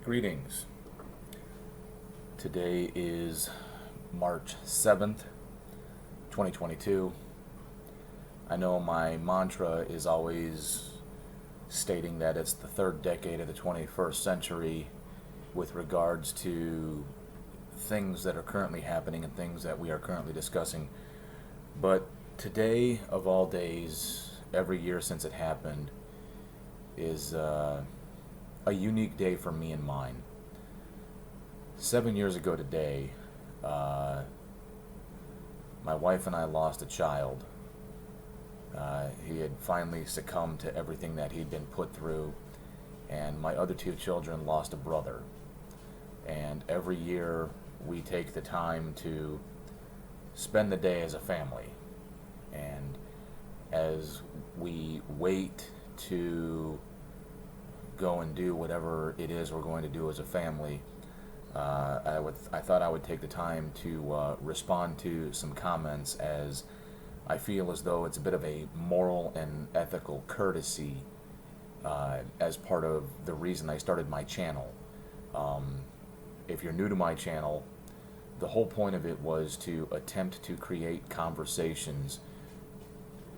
Greetings. Today is March 7th, 2022. I know my mantra is always stating that it's the third decade of the 21st century with regards to things that are currently happening and things that we are currently discussing. But today, of all days, every year since it happened, is a unique day for me and mine. 7 years ago today, uh, my wife and I lost a child. He had finally succumbed to everything that he'd been put through, and my other two children lost a brother. And every year we take the time to spend the day as a family. And as we wait to go and do whatever it is we're going to do as a family, I thought I would take the time to respond to some comments, as I feel as though it's a bit of a moral and ethical courtesy as part of the reason I started my channel. If you're new to my channel, the whole point of it was to attempt to create conversations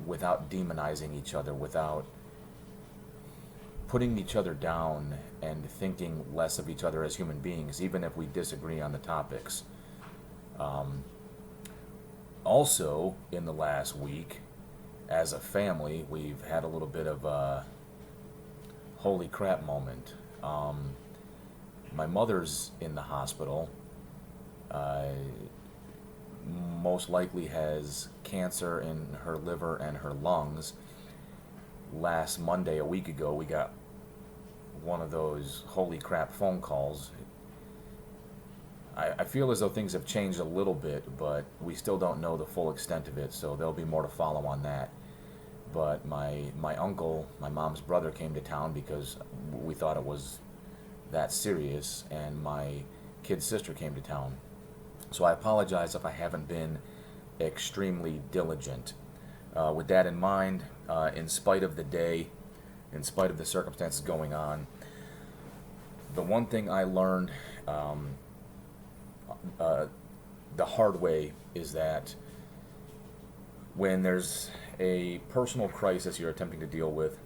without demonizing each other, without putting each other down and thinking less of each other as human beings, even if we disagree on the topics. Also, in the last week, as a family, we've had a little bit of a holy crap moment. My mother's in the hospital. Most likely has cancer in her liver and her lungs. Last Monday, a week ago, we got one of those holy crap phone calls. I feel as though things have changed a little bit, but we still don't know the full extent of it, so there'll be more to follow on that. But my uncle, my mom's brother, came to town because we thought it was that serious, and my kid's sister came to town. So I apologize if I haven't been extremely diligent. With that in mind, in spite of the day, in spite of the circumstances going on, the one thing I learned the hard way is that when there's a personal crisis you're attempting to deal with,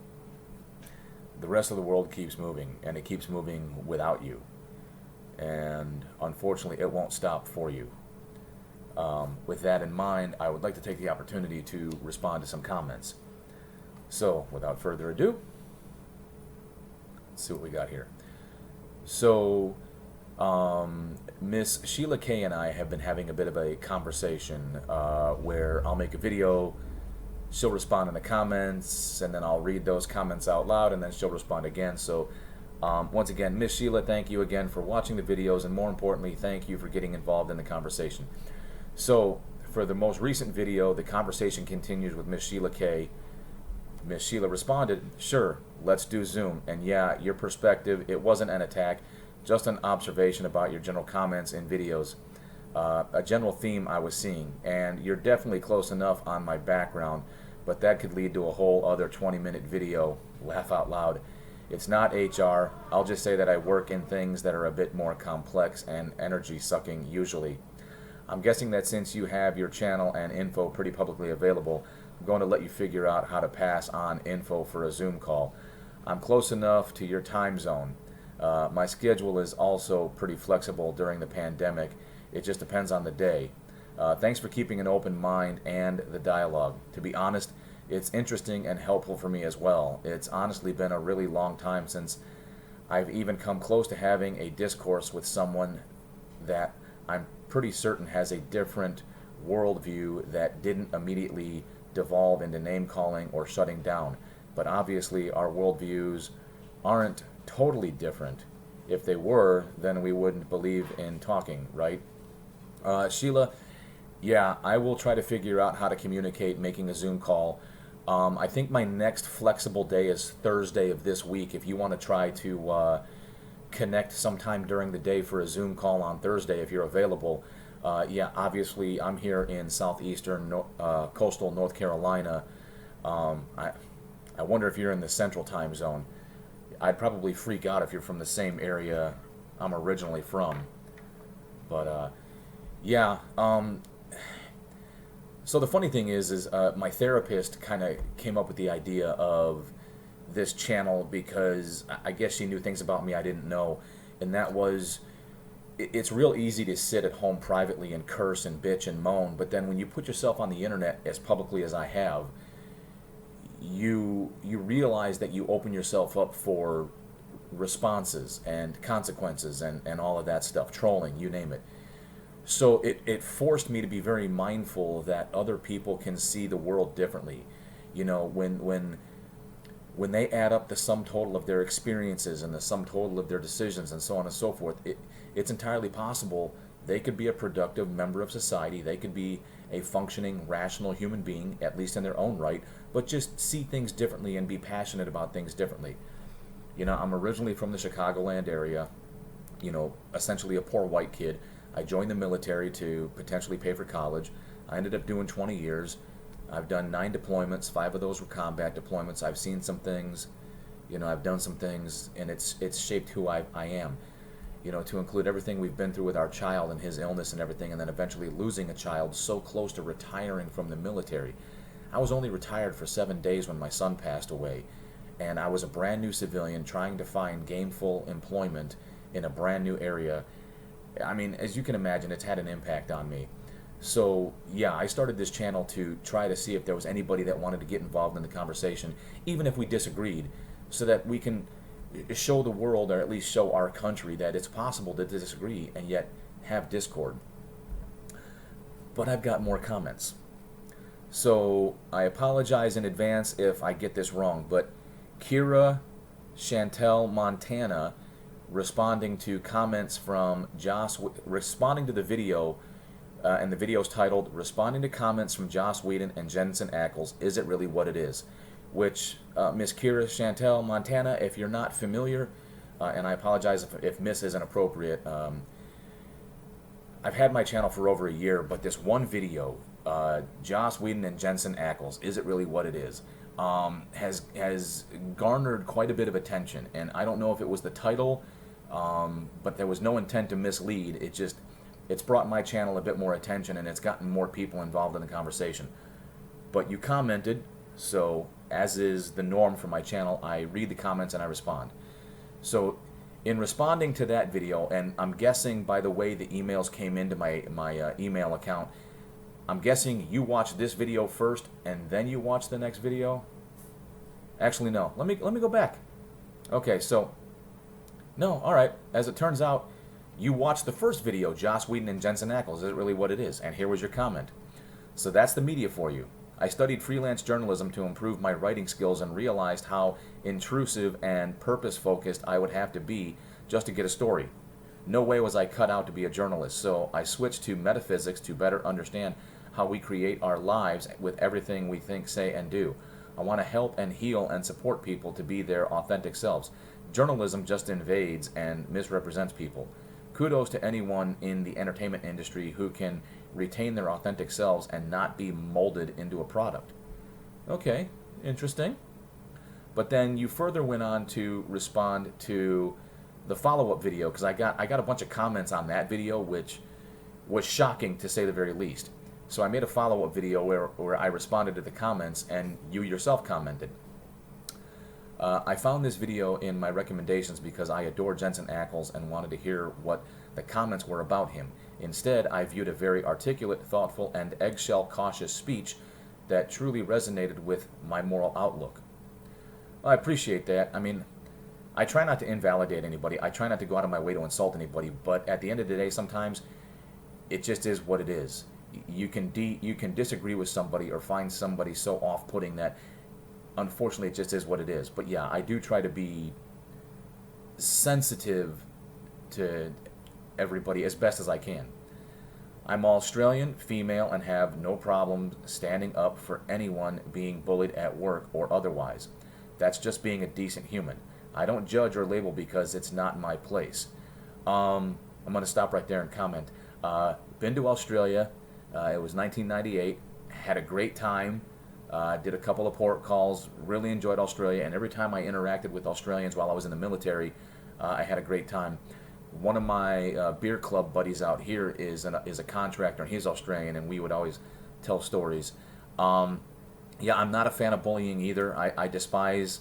the rest of the world keeps moving, and it keeps moving without you. And unfortunately, it won't stop for you. With that in mind, I would like to take the opportunity to respond to some comments. So, without further ado, let's see what we got here. So, Miss Sheila K and I have been having a bit of a conversation where I'll make a video, she'll respond in the comments, and then I'll read those comments out loud, and then she'll respond again. So, once again, Miss Sheila, thank you again for watching the videos, and more importantly, thank you for getting involved in the conversation. So, for the most recent video, the conversation continues with Miss Sheila K. Miss Sheila responded, "Sure, let's do Zoom. And yeah, your perspective, it wasn't an attack, just an observation about your general comments in videos. A general theme I was seeing, and you're definitely close enough on my background, but that could lead to a whole other 20-minute video. Laugh out loud. It's not HR. I'll just say that I work in things that are a bit more complex and energy-sucking usually. I'm guessing that since you have your channel and info pretty publicly available, I'm going to let you figure out how to pass on info for a Zoom call. I'm close enough to your time zone. My schedule is also pretty flexible during the pandemic. It just depends on the day. Thanks for keeping an open mind and the dialogue. To be honest, it's interesting and helpful for me as well. It's honestly been a really long time since I've even come close to having a discourse with someone that I'm pretty certain has a different worldview that didn't immediately devolve into name calling or shutting down. But obviously our worldviews aren't totally different. If they were, then we wouldn't believe in talking, right? Sheila, yeah, I will try to figure out how to communicate making a Zoom call. I think my next flexible day is Thursday of this week. If you want to try to connect sometime during the day for a Zoom call on Thursday, if you're available. Yeah, obviously I'm here in southeastern coastal North Carolina. I wonder if you're in the central time zone. I'd probably freak out if you're from the same area I'm originally from. But yeah. So the funny thing is my therapist kind of came up with the idea of this channel because I guess she knew things about me I didn't know, and that was it's real easy to sit at home privately and curse and bitch and moan, but then when you put yourself on the internet as publicly as I have, you realize that you open yourself up for responses and consequences and all of that stuff, trolling, you name it. So it forced me to be very mindful that other people can see the world differently. You know, when they add up the sum total of their experiences and the sum total of their decisions and so on and so forth, it's entirely possible they could be a productive member of society. They could be a functioning, rational human being, at least in their own right, but just see things differently and be passionate about things differently. You know, I'm originally from the Chicagoland area, you know, essentially a poor white kid. I joined the military to potentially pay for college. I ended up doing 20 years. I've done 9 deployments. 5 of those were combat deployments. I've seen some things, you know, I've done some things, and it's shaped who I am. You know, to include everything we've been through with our child and his illness and everything, and then eventually losing a child so close to retiring from the military. I was only retired for 7 days when my son passed away, and I was a brand new civilian trying to find gainful employment in a brand new area. I mean, as you can imagine, it's had an impact on me. So, yeah, I started this channel to try to see if there was anybody that wanted to get involved in the conversation, even if we disagreed, so that we can show the world, or at least show our country, that it's possible to disagree and yet have discord. But I've got more comments. So, I apologize in advance if I get this wrong, but Kira Chantel Montana responding to comments from responding to the video, and the video is titled "Responding to Comments from Joss Whedon and Jensen Ackles. Is it really what it is?" Which Miss Kira Chantel Montana, if you're not familiar, and I apologize if Miss isn't appropriate. I've had my channel for over a year, but this one video, Joss Whedon and Jensen Ackles, "Is it really what it is?" Has garnered quite a bit of attention, and I don't know if it was the title, but there was no intent to mislead. It's brought my channel a bit more attention, and it's gotten more people involved in the conversation. But you commented, so as is the norm for my channel, I read the comments and I respond. So in responding to that video, and I'm guessing by the way the emails came into my email account, I'm guessing you watched this video first and then you watched the next video. Actually, no. Let me go back. Okay, so no, all right. As it turns out, you watched the first video, Joss Whedon and Jensen Ackles. Is it really what it is? And here was your comment. So that's the media for you. I studied freelance journalism to improve my writing skills and realized how intrusive and purpose-focused I would have to be just to get a story. No way was I cut out to be a journalist, so I switched to metaphysics to better understand how we create our lives with everything we think, say, and do. I want to help and heal and support people to be their authentic selves. Journalism just invades and misrepresents people. Kudos to anyone in the entertainment industry who can retain their authentic selves and not be molded into a product. Okay, interesting. But then you further went on to respond to the follow-up video, because I got a bunch of comments on that video, which was shocking to say the very least. So I made a follow-up video where I responded to the comments, and you yourself commented. I found this video in my recommendations because I adore Jensen Ackles and wanted to hear what the comments were about him. Instead, I viewed a very articulate, thoughtful, and eggshell cautious speech that truly resonated with my moral outlook. Well, I appreciate that. I mean, I try not to invalidate anybody. I try not to go out of my way to insult anybody, but at the end of the day, sometimes it just is what it is. You can disagree with somebody or find somebody so off-putting that unfortunately it just is what it is. But yeah, I do try to be sensitive to everybody as best as I can. I'm Australian, female, and have no problem standing up for anyone being bullied at work or otherwise. That's just being a decent human. I don't judge or label because it's not my place. I'm going to stop right there and comment. Been to Australia. It was 1998. Had a great time. Did a couple of port calls. Really enjoyed Australia. And every time I interacted with Australians while I was in the military, I had a great time. One of my beer club buddies out here is a contractor, and he's Australian, and we would always tell stories. Um, yeah, I'm not a fan of bullying either. I despise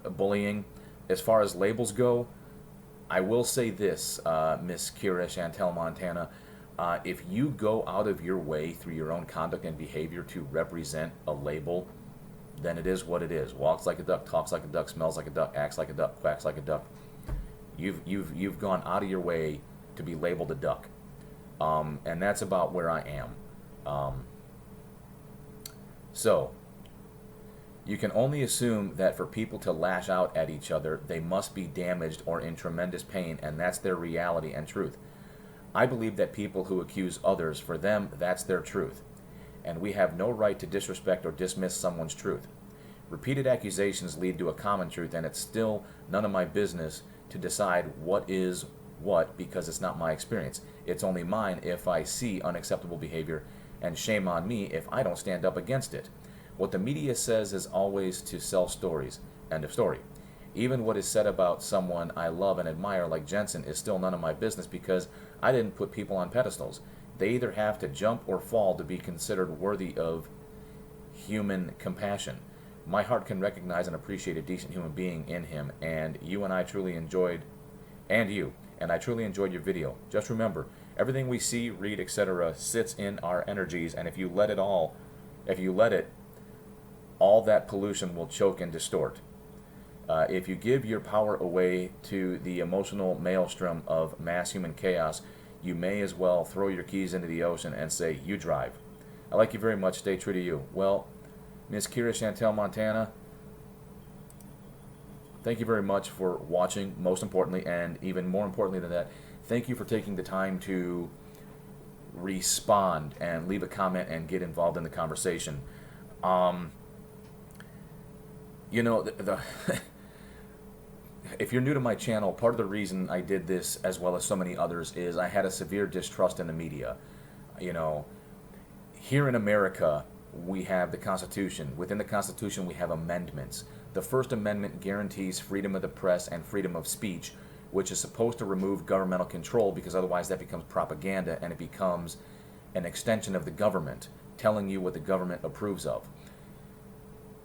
bullying. As far as labels go, I will say this, Miss Kira Chantel Montana. If you go out of your way through your own conduct and behavior to represent a label, then it is what it is. Walks like a duck, talks like a duck, smells like a duck, acts like a duck, quacks like a duck. You've gone out of your way to be labeled a duck, and that's about where I am. Um, so you can only assume that for people to lash out at each other, they must be damaged or in tremendous pain, and that's their reality and truth. I believe that people who accuse others, for them, that's their truth, and we have no right to disrespect or dismiss someone's truth. Repeated accusations lead to a common truth, and it's still none of my business to decide what is what because it's not my experience. It's only mine if I see unacceptable behavior, and shame on me if I don't stand up against it. What the media says is always to sell stories. End of story. Even what is said about someone I love and admire like Jensen is still none of my business because I didn't put people on pedestals. They either have to jump or fall to be considered worthy of human compassion. My heart can recognize and appreciate a decent human being in him, and I truly enjoyed your video. Just remember, everything we see, read, etc. sits in our energies, and if you let it, all that pollution will choke and distort. If you give your power away to the emotional maelstrom of mass human chaos, you may as well throw your keys into the ocean and say, you drive. I like you very much. Stay true to you. Well, Miss Kira Chantel Montana, thank you very much for watching, most importantly, and even more importantly than that, thank you for taking the time to respond and leave a comment and get involved in the conversation. You know, if you're new to my channel, part of the reason I did this, as well as so many others, is I had a severe distrust in the media. You know, here in America, we have the Constitution. Within the Constitution, we have amendments. The First Amendment guarantees freedom of the press and freedom of speech, which is supposed to remove governmental control because otherwise that becomes propaganda and it becomes an extension of the government, telling you what the government approves of.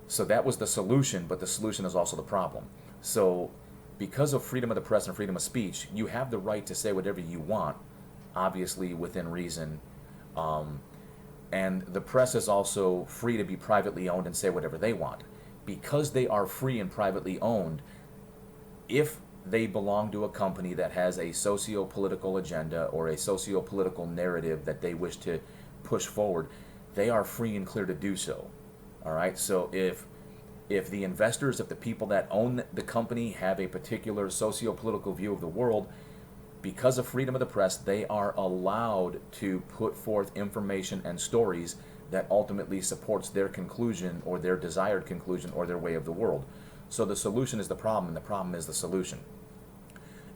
So that was the solution, but the solution is also the problem. So because of freedom of the press and freedom of speech, you have the right to say whatever you want, obviously within reason. And the press is also free to be privately owned and say whatever they want. Because they are free and privately owned, if they belong to a company that has a socio-political agenda or a socio-political narrative that they wish to push forward, they are free and clear to do so. All right, so if the investors, if the people that own the company have a particular socio-political view of the world, because of freedom of the press, they are allowed to put forth information and stories that ultimately supports their conclusion or their desired conclusion or their way of the world. So the solution is the problem, and the problem is the solution.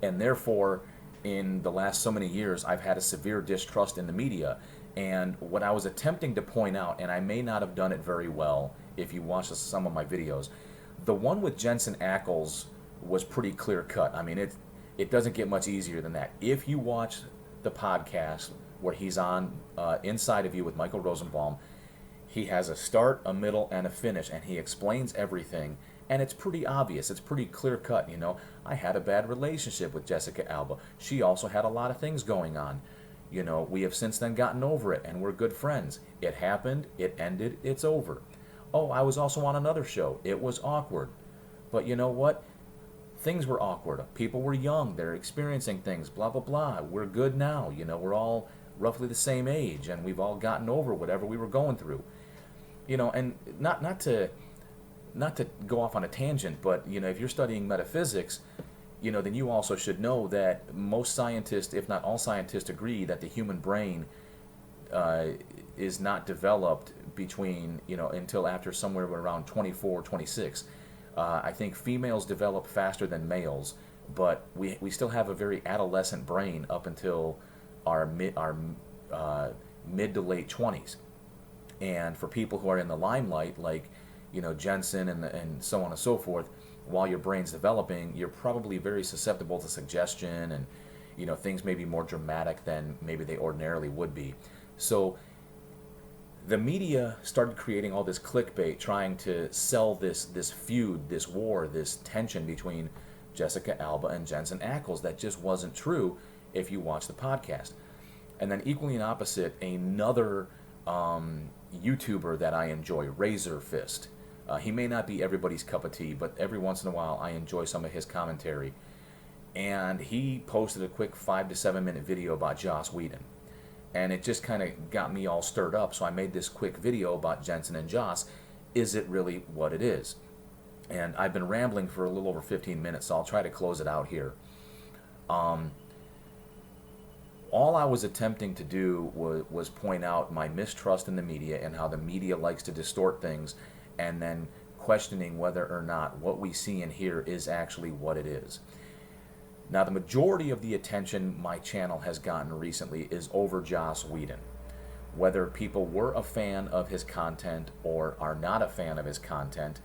And therefore, in the last so many years, I've had a severe distrust in the media. And what I was attempting to point out, and I may not have done it very well if you watch some of my videos, the one with Jensen Ackles was pretty clear cut. I mean, it doesn't get much easier than that. If you watch the podcast where he's on Inside of You with Michael Rosenbaum, he has a start, a middle, and a finish, and he explains everything. And it's pretty obvious. It's pretty clear cut. You know, I had a bad relationship with Jessica Alba. She also had a lot of things going on. You know, we have since then gotten over it, and we're good friends. It happened, it ended, it's over. Oh, I was also on another show. It was awkward. But you know what? Things were awkward. People were young. They're experiencing things, blah, blah, blah. We're good now. You know, we're all roughly the same age, and we've all gotten over whatever we were going through. You know, and not to go off on a tangent, but, you know, if you're studying metaphysics, you know, then you also should know that most scientists, if not all scientists, agree that the human brain is not developed between, you know, until after somewhere around 24, 26. I think females develop faster than males, but we still have a very adolescent brain up until our mid to late 20s. And for people who are in the limelight, like, you know, Jensen and so on and so forth, while your brain's developing, you're probably very susceptible to suggestion things may be more dramatic than maybe they ordinarily would be. So the media started creating all this clickbait, trying to sell this feud, this war, this tension between Jessica Alba and Jensen Ackles that just wasn't true if you watch the podcast. And then equally and opposite, another YouTuber that I enjoy, Razor Fist. He may not be everybody's cup of tea, but every once in a while I enjoy some of his commentary. And he posted a quick 5 to 7 minute video about Joss Whedon. And it just kind of got me all stirred up, so I made this quick video about Jensen and Joss. Is it really what it is? And I've been rambling for a little over 15 minutes, so I'll try to close it out here. All I was attempting to do was point out my mistrust in the media and how the media likes to distort things, and then questioning whether or not what we see and hear is actually what it is. Now, the majority of the attention my channel has gotten recently is over Joss Whedon. Whether people were a fan of his content or are not a fan of his content,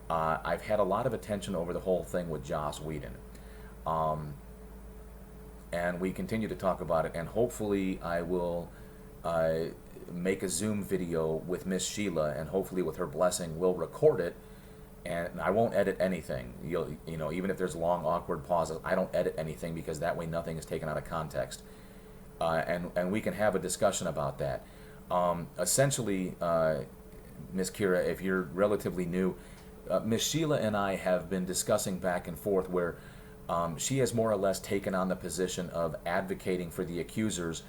I've had a lot of attention over the whole thing with Joss Whedon. And we continue to talk about it, and hopefully I will make a Zoom video with Miss Sheila, and hopefully with her blessing we'll record it, and I won't edit anything. Even if there's long awkward pauses, I don't edit anything, because that way nothing is taken out of context, and we can have a discussion about that. Essentially, Miss Kira, if you're relatively new, Miss Sheila and I have been discussing back and forth where she has more or less taken on the position of advocating for the accusers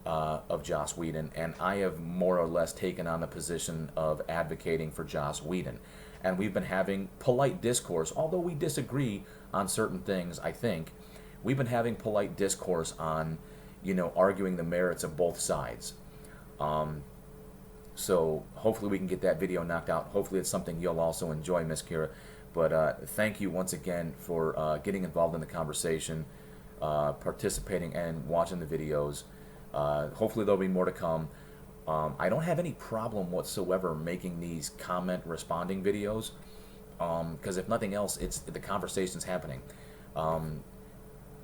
of Joss Whedon, and I have more or less taken on the position of advocating for Joss Whedon. And we've been having polite discourse, although we disagree on certain things, I think. We've been having polite discourse on, arguing the merits of both sides. So hopefully we can get that video knocked out. Hopefully it's something you'll also enjoy, Miss Kira. But thank you once again for getting involved in the conversation, participating and watching the videos. Hopefully there'll be more to come. I don't have any problem whatsoever making these comment responding videos, because if nothing else, it's the conversation's happening.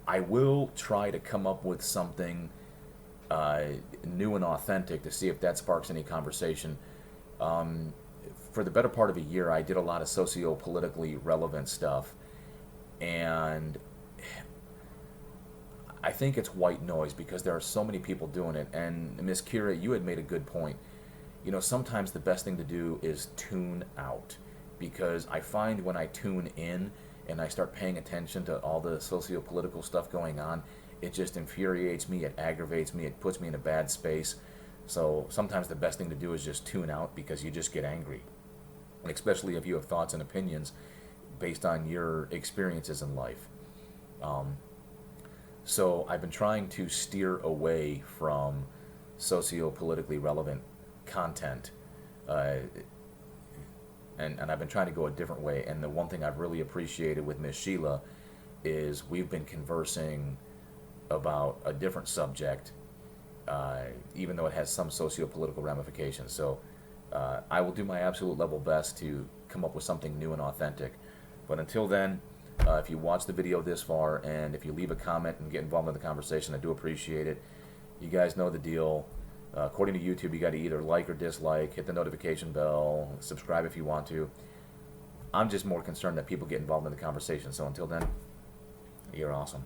I will try to come up with something new and authentic to see if that sparks any conversation. For the better part of a year, I did a lot of socio-politically relevant stuff, and I think it's white noise because there are so many people doing it. And Miss Kira, you had made a good point. Sometimes the best thing to do is tune out, because I find when I tune in and I start paying attention to all the socio-political stuff going on, it just infuriates me, it aggravates me, it puts me in a bad space. So sometimes the best thing to do is just tune out, because you just get angry, and especially if you have thoughts and opinions based on your experiences in life. So I've been trying to steer away from socio-politically relevant content, and I've been trying to go a different way. And the one thing I've really appreciated with Miss Sheila is we've been conversing about a different subject, even though it has some socio-political ramifications. So I will do my absolute level best to come up with something new and authentic. But until then, if you watch the video this far, and if you leave a comment and get involved in the conversation, I do appreciate it. You guys know the deal. According to YouTube, you got to either like or dislike, hit the notification bell, subscribe if you want to. I'm just more concerned that people get involved in the conversation. So until then, you're awesome.